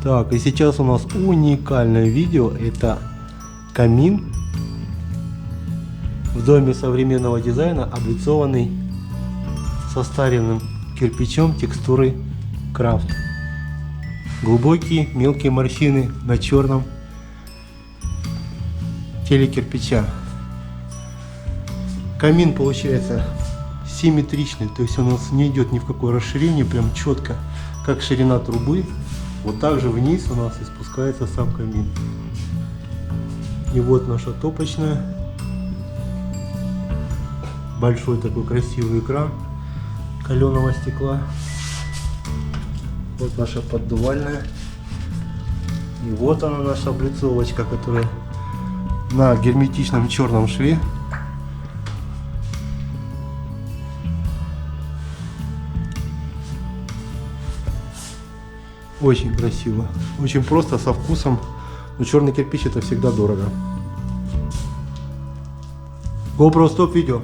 Так, и сейчас у нас уникальное видео. Это камин в доме современного дизайна, облицованный состаренным кирпичом текстуры крафт. Глубокие мелкие морщины на черном теле кирпича. Камин получается симметричный, то есть у нас не идет ни в какое расширение, прям четко, как ширина трубы. Вот так же вниз у нас и спускается сам камин. И вот наша топочная. Большой такой красивый экран каленого стекла. Вот наша поддувальная. И вот она, наша облицовочка, которая на герметичном черном шве. Очень красиво, очень просто, со вкусом. Но черный кирпич — это всегда дорого. GoPro, стоп видео.